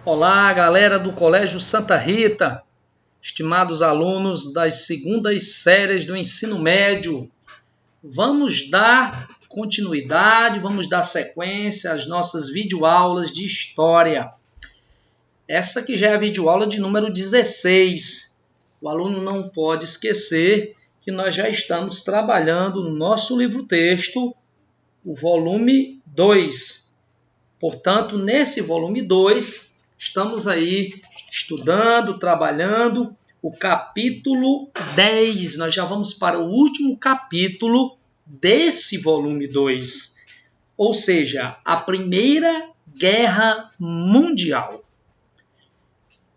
Olá, galera do Colégio Santa Rita, estimados alunos das segundas séries do ensino médio. Vamos dar continuidade, vamos dar sequência às nossas videoaulas de história. Essa que já é a videoaula de número 16. O aluno não pode esquecer que nós já estamos trabalhando no nosso livro-texto, o volume 2. Portanto, nesse volume 2, estamos aí estudando, trabalhando o capítulo 10. Nós já vamos para o último capítulo desse volume 2, ou seja, a Primeira Guerra Mundial.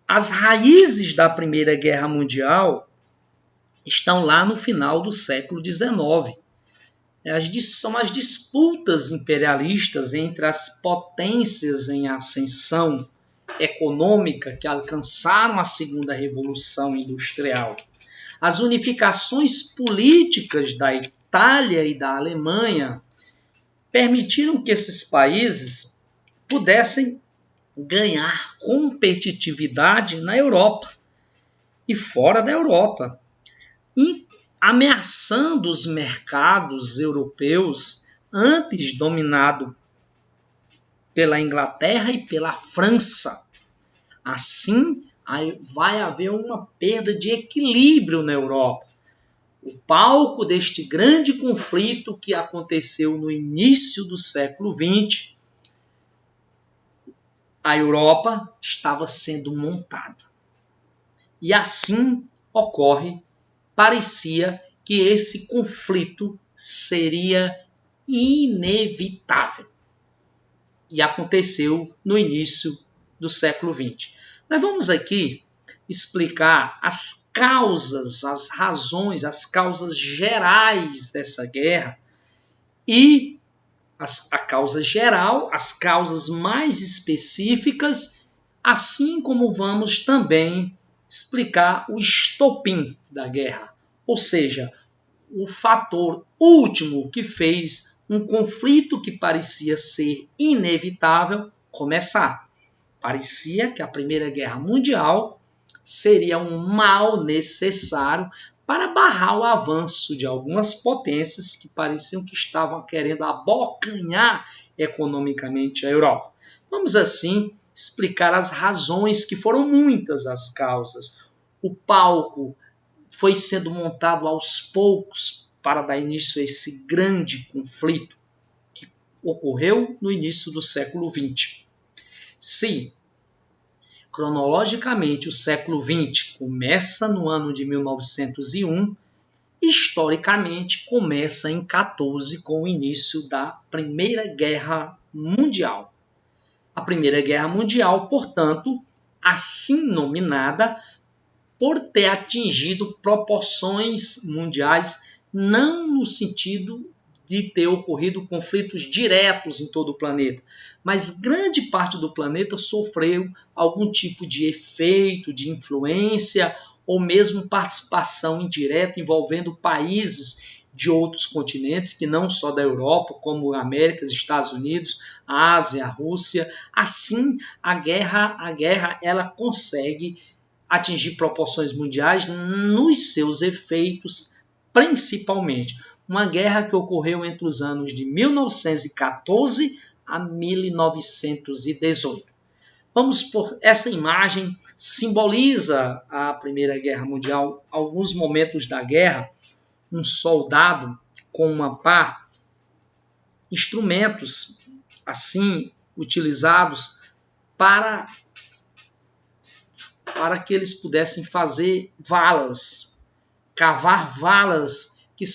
As raízes da Primeira Guerra Mundial estão lá no final do século XIX. São as disputas imperialistas entre as potências em ascensão econômica que alcançaram a Segunda Revolução Industrial. As unificações políticas da Itália e da Alemanha permitiram que esses países pudessem ganhar competitividade na Europa e fora da Europa, ameaçando os mercados europeus antes dominado pela Inglaterra e pela França. Assim, vai haver uma perda de equilíbrio na Europa. O palco deste grande conflito que aconteceu no início do século XX, a Europa estava sendo montada. E assim parecia que esse conflito seria inevitável. E aconteceu no início do século XX. Nós vamos aqui explicar as causas, as razões, as causas gerais dessa guerra e a causa geral, as causas mais específicas, assim como vamos também explicar o estopim da guerra, ou seja, o fator último que fez um conflito que parecia ser inevitável começar. Parecia que a Primeira Guerra Mundial seria um mal necessário para barrar o avanço de algumas potências que pareciam que estavam querendo abocanhar economicamente a Europa. Vamos assim explicar as razões, que foram muitas as causas. O palco foi sendo montado aos poucos para dar início a esse grande conflito que ocorreu no início do século XX. Se, cronologicamente, o século XX começa no ano de 1901, historicamente começa em 14 com o início da Primeira Guerra Mundial. A Primeira Guerra Mundial, portanto, assim nominada, por ter atingido proporções mundiais, não no sentido de ter ocorrido conflitos diretos em todo o planeta, mas grande parte do planeta sofreu algum tipo de efeito, de influência, ou mesmo participação indireta envolvendo países de outros continentes, que não só da Europa, como Américas, Estados Unidos, a Ásia, a Rússia. Assim, a guerra ela consegue atingir proporções mundiais nos seus efeitos, principalmente. Uma guerra que ocorreu entre os anos de 1914 a 1918. Vamos por essa imagem, simboliza a Primeira Guerra Mundial. Alguns momentos da guerra, um soldado com uma pá, instrumentos assim utilizados para que eles pudessem fazer valas, cavar valas que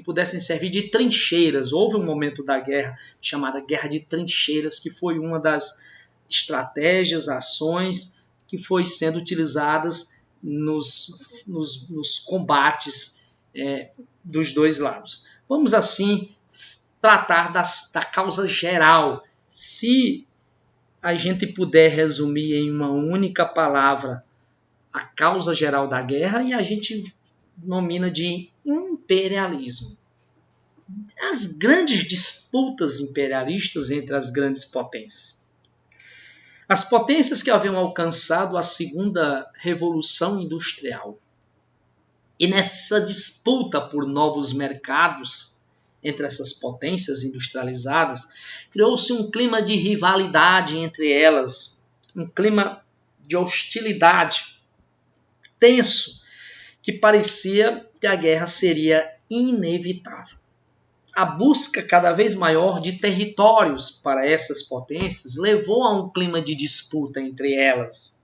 pudessem servir de trincheiras. Houve um momento da guerra chamada Guerra de Trincheiras, que foi uma das estratégias, ações que foi sendo utilizadas nos combates dos dois lados. Vamos assim tratar da causa geral. Se a gente puder resumir em uma única palavra a causa geral da guerra, e a gente nomina de imperialismo. As grandes disputas imperialistas entre as grandes potências. As potências que haviam alcançado a segunda revolução industrial. E nessa disputa por novos mercados entre essas potências industrializadas, criou-se um clima de rivalidade entre elas, um clima de hostilidade tenso, que parecia que a guerra seria inevitável. A busca cada vez maior de territórios para essas potências levou a um clima de disputa entre elas.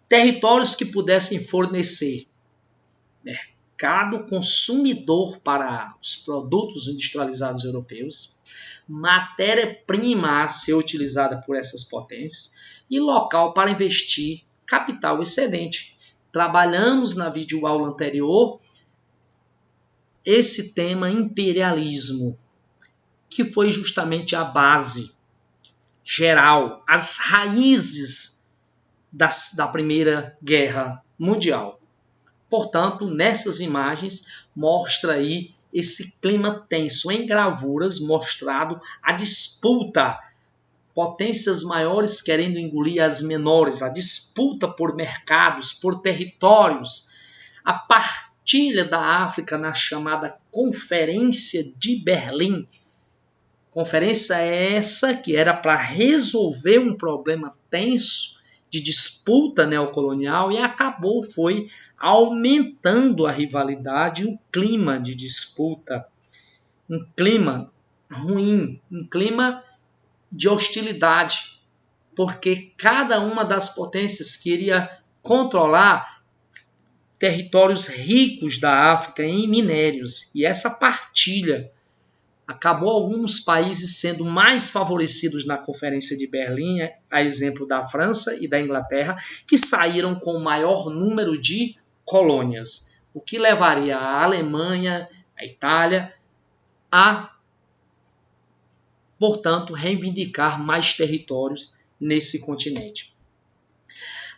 Territórios que pudessem fornecer mercado consumidor para os produtos industrializados europeus, matéria-prima a ser utilizada por essas potências e local para investir capital excedente. Trabalhamos na videoaula anterior esse tema imperialismo, que foi justamente a base geral, as raízes da Primeira Guerra Mundial. Portanto, nessas imagens mostra aí esse clima tenso em gravuras, mostrado a disputa, potências maiores querendo engolir as menores, a disputa por mercados, por territórios, a partilha da África na chamada Conferência de Berlim. Conferência essa que era para resolver um problema tenso de disputa neocolonial e acabou foi aumentando a rivalidade e o clima de disputa, um clima ruim, um clima de hostilidade, porque cada uma das potências queria controlar territórios ricos da África em minérios, e essa partilha acabou alguns países sendo mais favorecidos na Conferência de Berlim, a exemplo da França e da Inglaterra, que saíram com o maior número de colônias, o que levaria a Alemanha, a Itália a, portanto, reivindicar mais territórios nesse continente.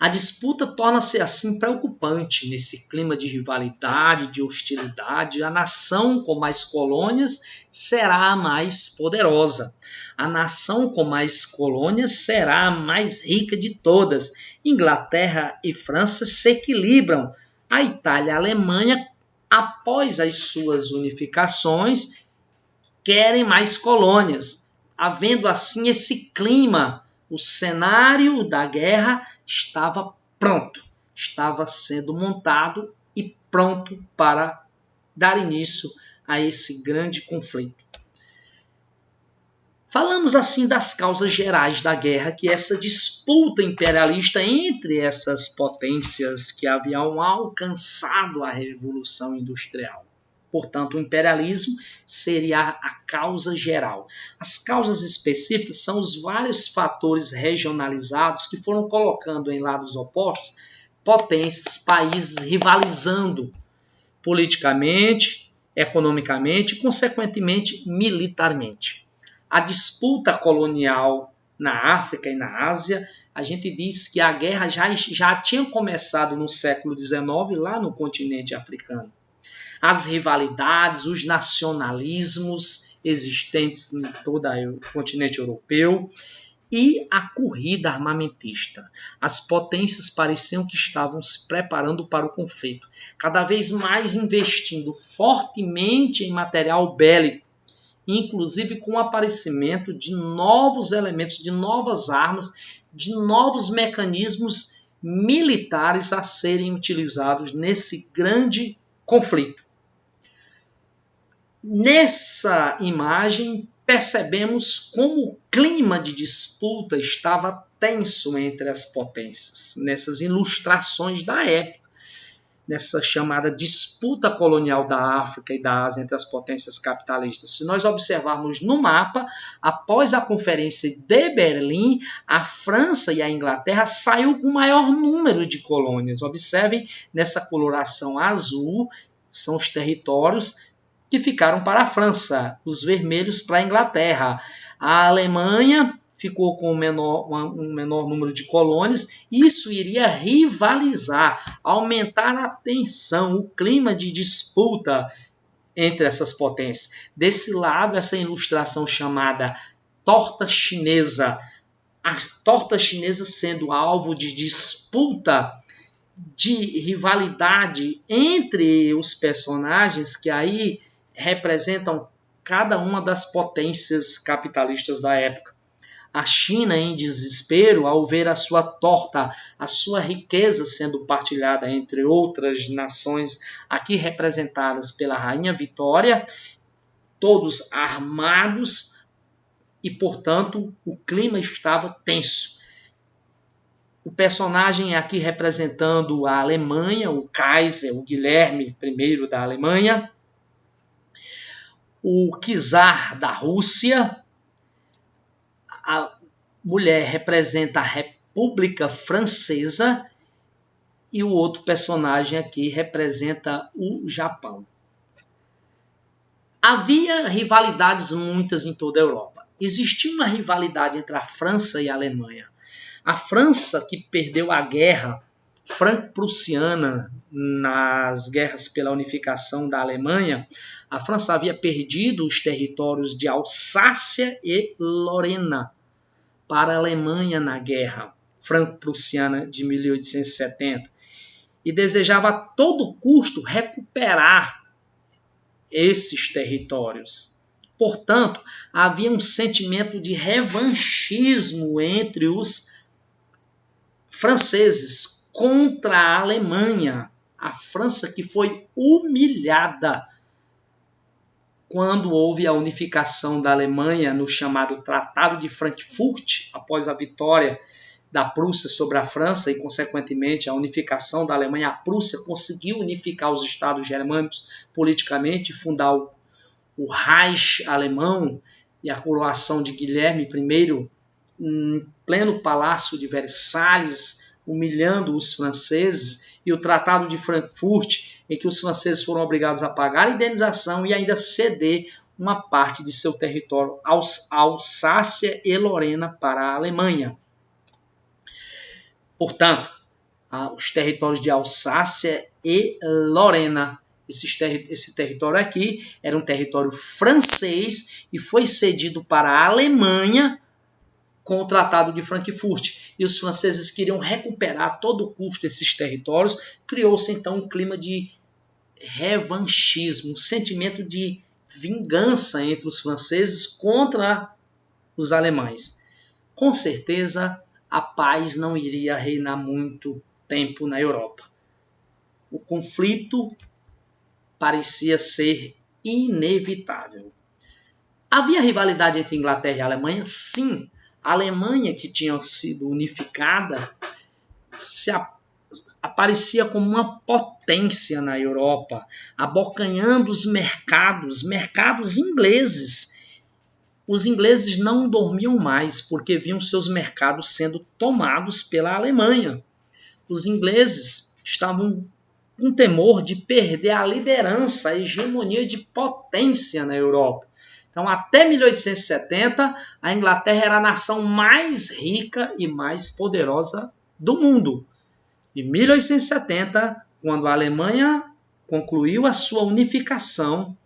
A disputa torna-se assim preocupante nesse clima de rivalidade, de hostilidade. A nação com mais colônias será a mais poderosa. A nação com mais colônias será a mais rica de todas. Inglaterra e França se equilibram. A Itália e a Alemanha, após as suas unificações, querem mais colônias. Havendo assim esse clima, o cenário da guerra estava pronto, estava sendo montado e pronto para dar início a esse grande conflito. Falamos assim das causas gerais da guerra, que é essa disputa imperialista entre essas potências que haviam alcançado a Revolução Industrial. Portanto, o imperialismo seria a causa geral. As causas específicas são os vários fatores regionalizados que foram colocando em lados opostos potências, países rivalizando politicamente, economicamente e, consequentemente, militarmente. A disputa colonial na África e na Ásia, a gente diz que a guerra já tinha começado no século XIX, lá no continente africano. As rivalidades, os nacionalismos existentes em todo o continente europeu e a corrida armamentista. As potências pareciam que estavam se preparando para o conflito, cada vez mais investindo fortemente em material bélico, inclusive com o aparecimento de novos elementos, de novas armas, de novos mecanismos militares a serem utilizados nesse grande conflito. Nessa imagem, percebemos como o clima de disputa estava tenso entre as potências, nessas ilustrações da época, nessa chamada disputa colonial da África e da Ásia entre as potências capitalistas. Se nós observarmos no mapa, após a Conferência de Berlim, a França e a Inglaterra saiu com o maior número de colônias. Observem nessa coloração azul, são os territórios que ficaram para a França, os vermelhos para a Inglaterra. A Alemanha ficou com um menor número de colônias. Isso iria rivalizar, aumentar a tensão, o clima de disputa entre essas potências. Desse lado, essa ilustração chamada torta chinesa, a torta chinesa sendo alvo de disputa, de rivalidade entre os personagens que aí representam cada uma das potências capitalistas da época. A China em desespero ao ver a sua torta, a sua riqueza sendo partilhada entre outras nações, aqui representadas pela Rainha Vitória, todos armados e, portanto, o clima estava tenso. O personagem aqui representando a Alemanha, o Kaiser, o Guilherme I da Alemanha, o czar da Rússia, a mulher representa a República Francesa e o outro personagem aqui representa o Japão. Havia rivalidades muitas em toda a Europa. Existia uma rivalidade entre a França e a Alemanha. A França, que perdeu a guerra franco-prussiana nas guerras pela unificação da Alemanha, a França havia perdido os territórios de Alsácia e Lorena para a Alemanha na guerra franco-prussiana de 1870 e desejava a todo custo recuperar esses territórios. Portanto, havia um sentimento de revanchismo entre os franceses contra a Alemanha, a França que foi humilhada quando houve a unificação da Alemanha no chamado Tratado de Frankfurt, após a vitória da Prússia sobre a França e, consequentemente, a unificação da Alemanha. A Prússia conseguiu unificar os estados germânicos politicamente e fundar o Reich alemão e a coroação de Guilherme I em pleno Palácio de Versalhes, humilhando os franceses, e o Tratado de Frankfurt, em que os franceses foram obrigados a pagar indenização e ainda ceder uma parte de seu território, Alsácia e Lorena, para a Alemanha. Portanto, os territórios de Alsácia e Lorena, esse território aqui era um território francês e foi cedido para a Alemanha com o Tratado de Frankfurt. E os franceses queriam recuperar a todo custo esses territórios. Criou-se então um clima de revanchismo, um sentimento de vingança entre os franceses contra os alemães. Com certeza, a paz não iria reinar muito tempo na Europa. O conflito parecia ser inevitável. Havia rivalidade entre Inglaterra e Alemanha? Sim. A Alemanha, que tinha sido unificada, aparecia como uma potência na Europa, abocanhando os mercados ingleses. Os ingleses não dormiam mais porque viam seus mercados sendo tomados pela Alemanha. Os ingleses estavam com temor de perder a liderança, a hegemonia de potência na Europa. Então, até 1870, a Inglaterra era a nação mais rica e mais poderosa do mundo. Em 1870, quando a Alemanha concluiu a sua unificação,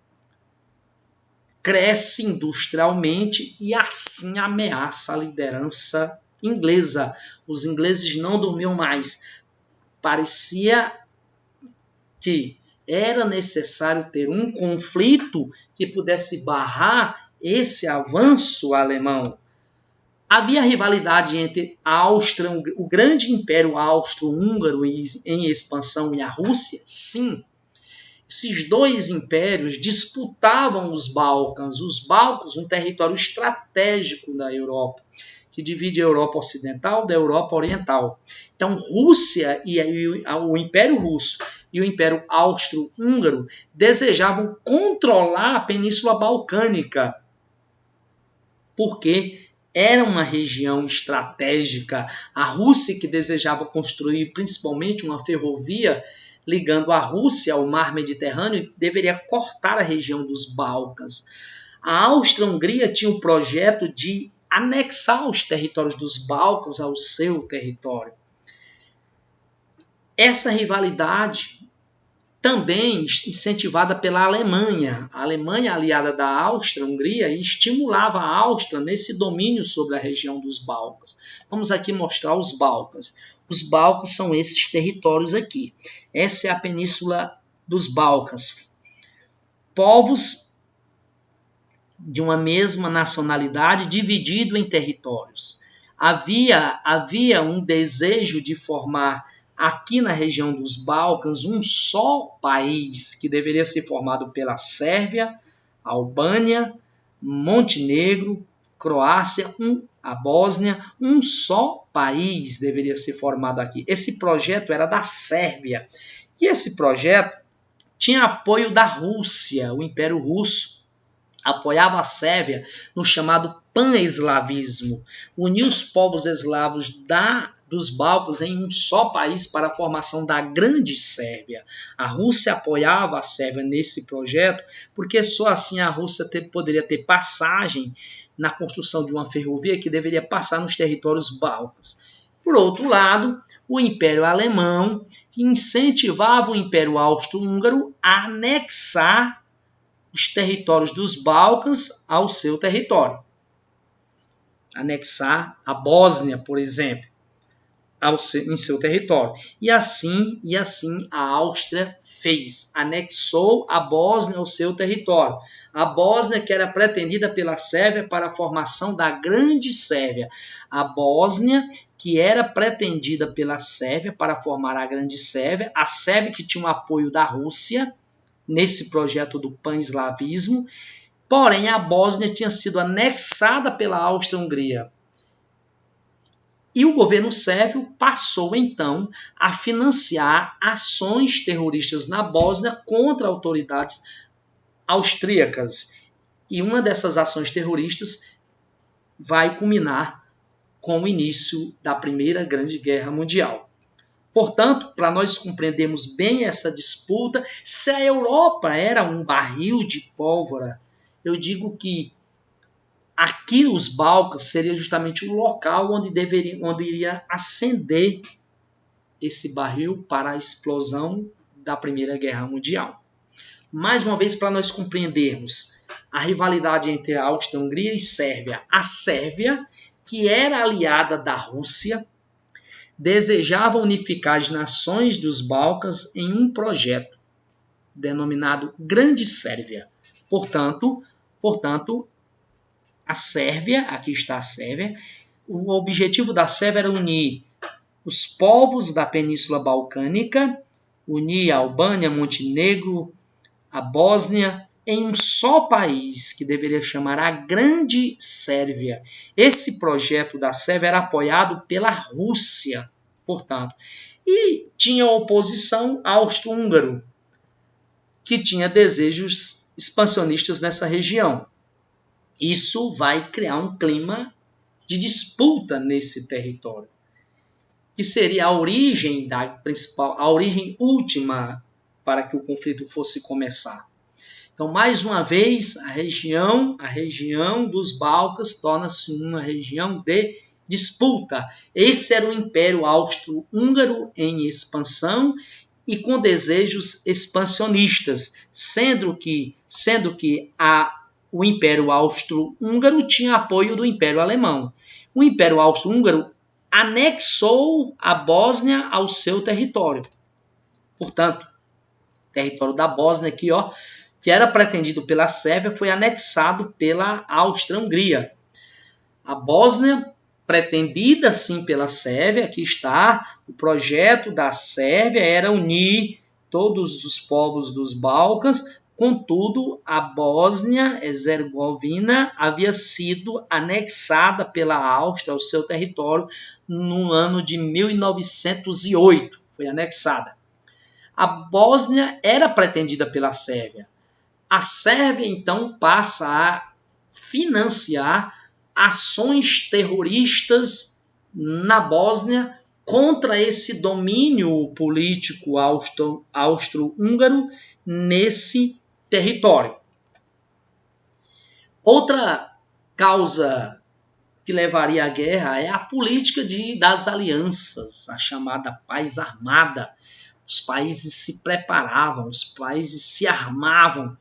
cresce industrialmente e assim ameaça a liderança inglesa. Os ingleses não dormiam mais. Parecia que era necessário ter um conflito que pudesse barrar esse avanço alemão. Havia rivalidade entre a Áustria, o grande império austro-húngaro em expansão, e a Rússia? Sim. Esses dois impérios disputavam os Balcãs. Os Balcãs, um território estratégico da Europa, que divide a Europa Ocidental da Europa Oriental. Então, Rússia e o Império Russo e o Império Austro-Húngaro desejavam controlar a Península Balcânica, porque era uma região estratégica. A Rússia, que desejava construir principalmente uma ferrovia ligando a Rússia ao mar Mediterrâneo, deveria cortar a região dos Balcãs. A Áustria-Hungria tinha o projeto de anexar os territórios dos Balcãs ao seu território. Essa rivalidade também incentivada pela Alemanha. A Alemanha, aliada da Áustria-Hungria, estimulava a Áustria nesse domínio sobre a região dos Balcãs. Vamos aqui mostrar os Balcãs. Os Balcãs são esses territórios aqui. Essa é a Península dos Balcãs. Povos de uma mesma nacionalidade dividido em territórios. Havia um desejo de formar aqui na região dos Balcãs um só país que deveria ser formado pela Sérvia, Albânia, Montenegro, Croácia, a Bósnia, um só país deveria ser formado aqui. Esse projeto era da Sérvia e esse projeto tinha apoio da Rússia, o Império Russo apoiava a Sérvia no chamado pan-eslavismo, unir os povos eslavos dos Balcãs em um só país para a formação da Grande Sérvia. A Rússia apoiava a Sérvia nesse projeto, porque só assim a Rússia poderia ter passagem na construção de uma ferrovia que deveria passar nos territórios balcãs. Por outro lado, o Império Alemão incentivava o Império Austro-Húngaro a anexar os territórios dos Balcãs ao seu território. Anexar a Bósnia, por exemplo, em seu território. E assim a Áustria fez. Anexou a Bósnia ao seu território. A Bósnia que era pretendida pela Sérvia para a formação da Grande Sérvia. A Bósnia que era pretendida pela Sérvia para formar a Grande Sérvia. A Sérvia que tinha o apoio da Rússia nesse projeto do pan-eslavismo. Porém, a Bósnia tinha sido anexada pela Áustria-Hungria. E o governo sérvio passou, então, a financiar ações terroristas na Bósnia contra autoridades austríacas. E uma dessas ações terroristas vai culminar com o início da Primeira Grande Guerra Mundial. Portanto, para nós compreendermos bem essa disputa, se a Europa era um barril de pólvora, eu digo que aqui os Balcãs seria justamente o local onde iria acender esse barril para a explosão da Primeira Guerra Mundial. Mais uma vez, para nós compreendermos a rivalidade entre a Áustria-Hungria e Sérvia. A Sérvia, que era aliada da Rússia, desejava unificar as nações dos Balcãs em um projeto denominado Grande Sérvia. Portanto, a Sérvia, aqui está a Sérvia, o objetivo da Sérvia era unir os povos da Península Balcânica, unir a Albânia, Montenegro, a Bósnia, em um só país, que deveria chamar a Grande Sérvia. Esse projeto da Sérvia era apoiado pela Rússia, portanto, e tinha oposição austro-húngaro, que tinha desejos expansionistas nessa região. Isso vai criar um clima de disputa nesse território, que seria a origem a origem última para que o conflito fosse começar. Então, mais uma vez, a região dos Balcãs torna-se uma região de disputa. Esse era o Império Austro-Húngaro em expansão e com desejos expansionistas, sendo que o Império Austro-Húngaro tinha apoio do Império Alemão. O Império Austro-Húngaro anexou a Bósnia ao seu território. Portanto, o território da Bósnia aqui, que era pretendido pela Sérvia, foi anexado pela Áustria-Hungria. A Bósnia, pretendida sim pela Sérvia, aqui está, o projeto da Sérvia era unir todos os povos dos Balcãs. Contudo, a Bósnia-Herzegovina havia sido anexada pela Áustria ao seu território no ano de 1908. Foi anexada. A Bósnia era pretendida pela Sérvia. A Sérvia, então, passa a financiar ações terroristas na Bósnia contra esse domínio político austro-húngaro nesse território. Outra causa que levaria à guerra é a política das alianças, a chamada paz armada. os países se preparavam, os países se armavam,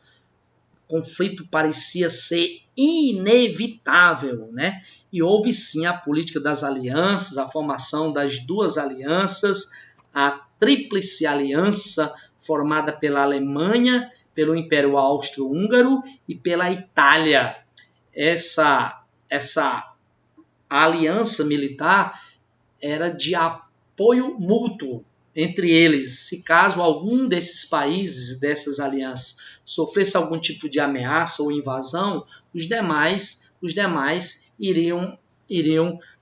o conflito parecia ser inevitável, né? E houve sim a política das alianças, a formação das duas alianças, a Tríplice Aliança, formada pela Alemanha, pelo Império Austro-Húngaro e pela Itália. Essa aliança militar era de apoio mútuo entre eles. Se caso algum desses países, dessas alianças, sofresse algum tipo de ameaça ou invasão, os demais iriam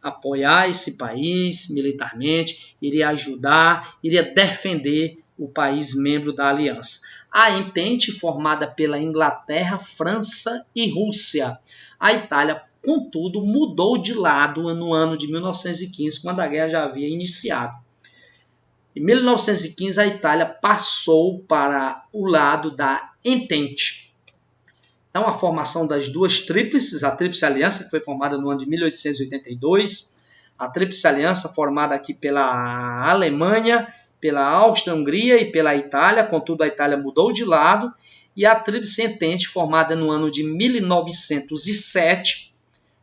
apoiar esse país militarmente, iria ajudar, iria defender o país membro da aliança. A Entente, formada pela Inglaterra, França e Rússia. A Itália, contudo, mudou de lado no ano de 1915, quando a guerra já havia iniciado. Em 1915, a Itália passou para o lado da Entente. Então, a formação das duas tríplices, a Tríplice Aliança, que foi formada no ano de 1882, a Tríplice Aliança, formada aqui pela Alemanha, pela Áustria-Hungria e pela Itália, contudo, a Itália mudou de lado, e a Tríplice Entente, formada no ano de 1907,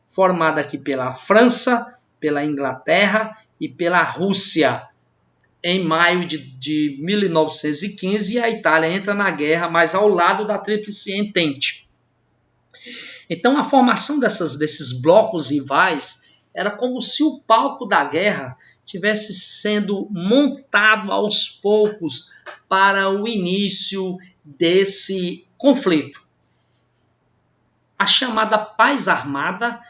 formada aqui pela França, pela Inglaterra e pela Rússia. Em maio de 1915, a Itália entra na guerra, mas ao lado da Tríplice Entente. Então, a formação desses blocos rivais era como se o palco da guerra tivesse sendo montado aos poucos para o início desse conflito. A chamada paz armada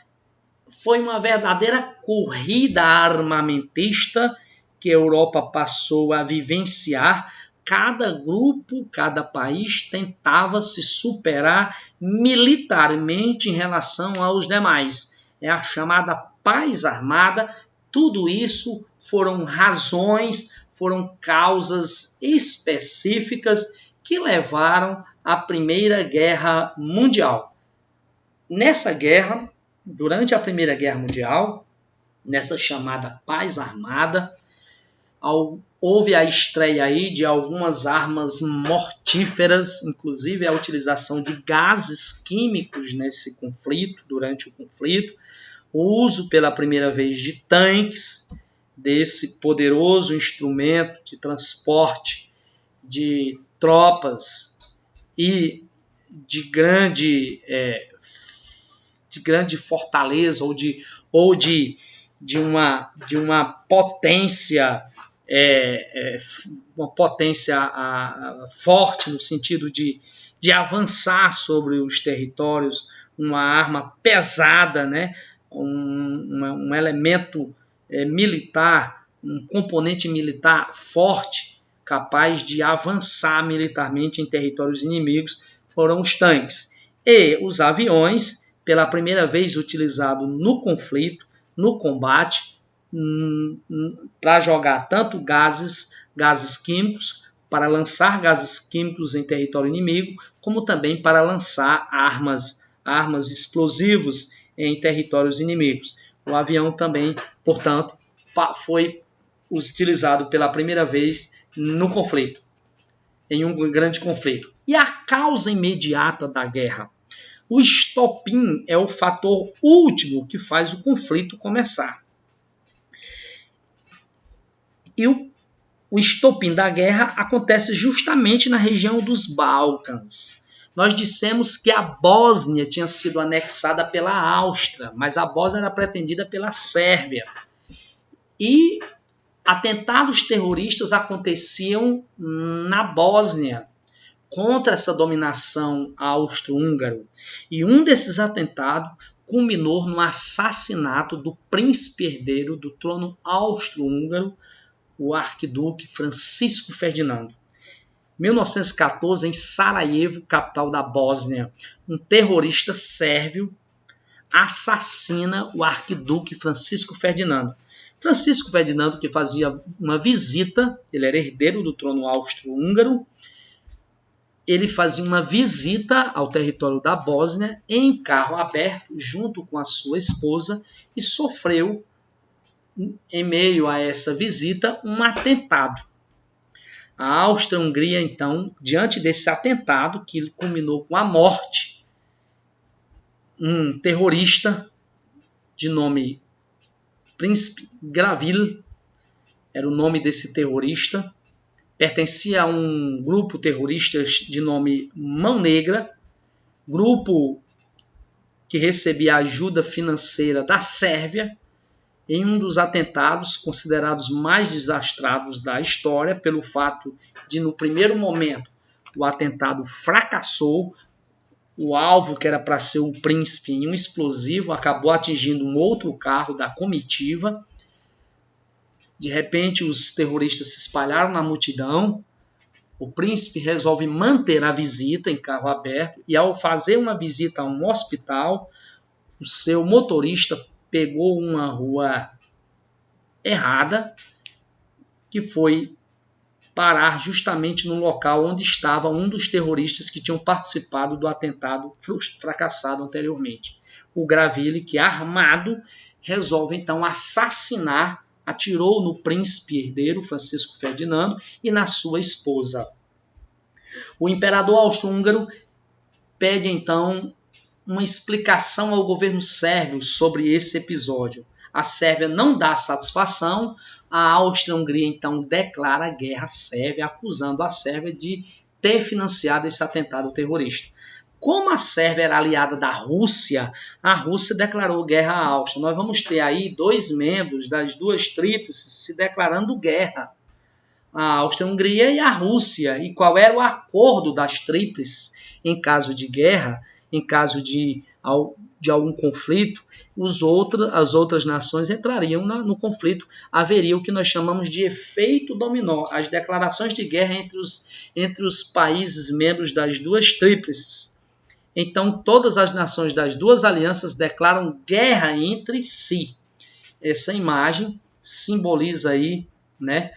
foi uma verdadeira corrida armamentista que a Europa passou a vivenciar. Cada grupo, cada país tentava se superar militarmente em relação aos demais. É a chamada paz armada. Tudo isso foram razões, foram causas específicas que levaram à Primeira Guerra Mundial. Nessa guerra, durante a Primeira Guerra Mundial, nessa chamada paz armada, houve a estreia aí de algumas armas mortíferas, inclusive a utilização de gases químicos nesse conflito, durante o conflito, o uso pela primeira vez de tanques, desse poderoso instrumento de transporte de tropas e de grande fortaleza ou de uma potência forte no sentido de avançar sobre os territórios, uma arma pesada, né? um elemento militar, um componente militar forte, capaz de avançar militarmente em territórios inimigos, foram os tanques. E os aviões, pela primeira vez utilizados no conflito, no combate, para jogar tanto gases químicos, para lançar gases químicos em território inimigo, como também para lançar armas explosivos em territórios inimigos. O avião também, portanto, foi utilizado pela primeira vez no conflito, em um grande conflito. E a causa imediata da guerra? O estopim é o fator último que faz o conflito começar. E o estopim da guerra acontece justamente na região dos Balcãs. Nós dissemos que a Bósnia tinha sido anexada pela Áustria, mas a Bósnia era pretendida pela Sérvia. E atentados terroristas aconteciam na Bósnia contra essa dominação austro-húngara. E um desses atentados culminou no assassinato do príncipe herdeiro do trono austro-húngaro, o arquiduque Francisco Ferdinando. 1914, em Sarajevo, capital da Bósnia, um terrorista sérvio assassina o arquiduque Francisco Ferdinando. Francisco Ferdinando, que fazia uma visita, ele era herdeiro do trono austro-húngaro, ele fazia uma visita ao território da Bósnia em carro aberto, junto com a sua esposa, e sofreu, em meio a essa visita, um atentado. A Áustria-Hungria, então, diante desse atentado, que culminou com a morte, um terrorista de nome Príncipe Graville, era o nome desse terrorista, pertencia a um grupo terrorista de nome Mão Negra, grupo que recebia ajuda financeira da Sérvia, em um dos atentados considerados mais desastrados da história, pelo fato de, no primeiro momento, o atentado fracassou, o alvo, que era para ser o príncipe, em um explosivo, acabou atingindo um outro carro da comitiva. De repente, os terroristas se espalharam na multidão. O príncipe resolve manter a visita em carro aberto e, ao fazer uma visita a um hospital, o seu motorista pegou uma rua errada, que foi parar justamente no local onde estava um dos terroristas que tinham participado do atentado fracassado anteriormente. O Graville, que armado, resolve então assassinar, atirou no príncipe herdeiro, Francisco Ferdinando, e na sua esposa. O imperador austro-húngaro pede então uma explicação ao governo sérvio sobre esse episódio. A Sérvia não dá satisfação, a Áustria-Hungria então declara guerra à Sérvia, acusando a Sérvia de ter financiado esse atentado terrorista. Como a Sérvia era aliada da Rússia, a Rússia declarou guerra à Áustria. Nós vamos ter aí 2 membros das 2 tríplices se declarando guerra, a Áustria-Hungria e a Rússia. E qual era o acordo das tríplices em caso de guerra, em caso de algum conflito? As outras nações entrariam no conflito. Haveria o que nós chamamos de efeito dominó, as declarações de guerra entre os países membros das 2 tríplices. Então, todas as nações das 2 alianças declaram guerra entre si. Essa imagem simboliza aí, né,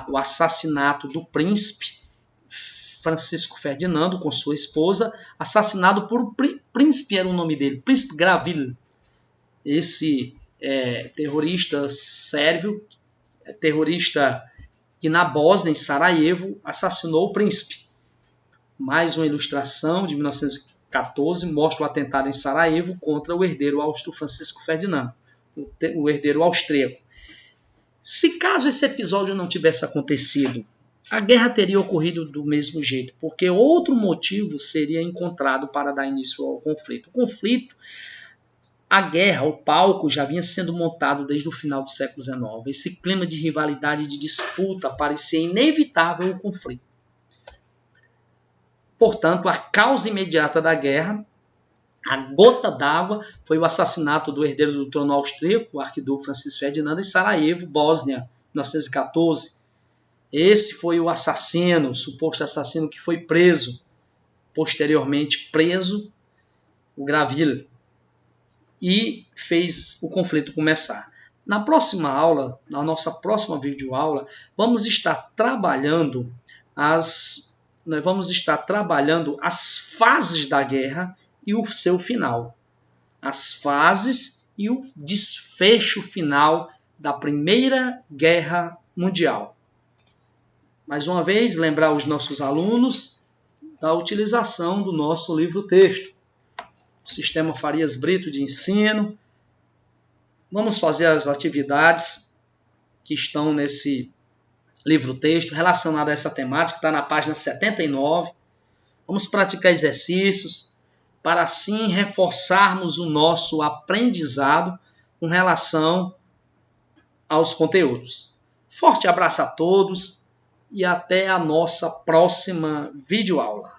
o assassinato do príncipe Francisco Ferdinando com sua esposa, assassinado por príncipe, era o nome dele, Príncipe Graville. Esse terrorista sérvio, terrorista que na Bósnia, em Sarajevo, assassinou o príncipe. Mais uma ilustração de 1914 mostra o atentado em Sarajevo contra o herdeiro austro Francisco Ferdinando, o herdeiro austríaco. Se caso esse episódio não tivesse acontecido, a guerra teria ocorrido do mesmo jeito, porque outro motivo seria encontrado para dar início ao conflito. O conflito, a guerra, o palco já vinha sendo montado desde o final do século XIX. Esse clima de rivalidade e de disputa parecia inevitável o conflito. Portanto, a causa imediata da guerra, a gota d'água, foi o assassinato do herdeiro do trono austríaco, o arquiduque Francisco Ferdinando, em Sarajevo, Bósnia, 1914. Esse foi o assassino, o suposto assassino que foi preso, posteriormente preso, o Graville, e fez o conflito começar. Na próxima aula, na nossa próxima videoaula, vamos estar trabalhando as fases da guerra e o seu final. As fases e o desfecho final da Primeira Guerra Mundial. Mais uma vez, lembrar os nossos alunos da utilização do nosso livro-texto, Sistema Farias Brito de Ensino. Vamos fazer as atividades que estão nesse livro-texto relacionado a essa temática, está na página 79. Vamos praticar exercícios para assim reforçarmos o nosso aprendizado com relação aos conteúdos. Forte abraço a todos e até a nossa próxima videoaula.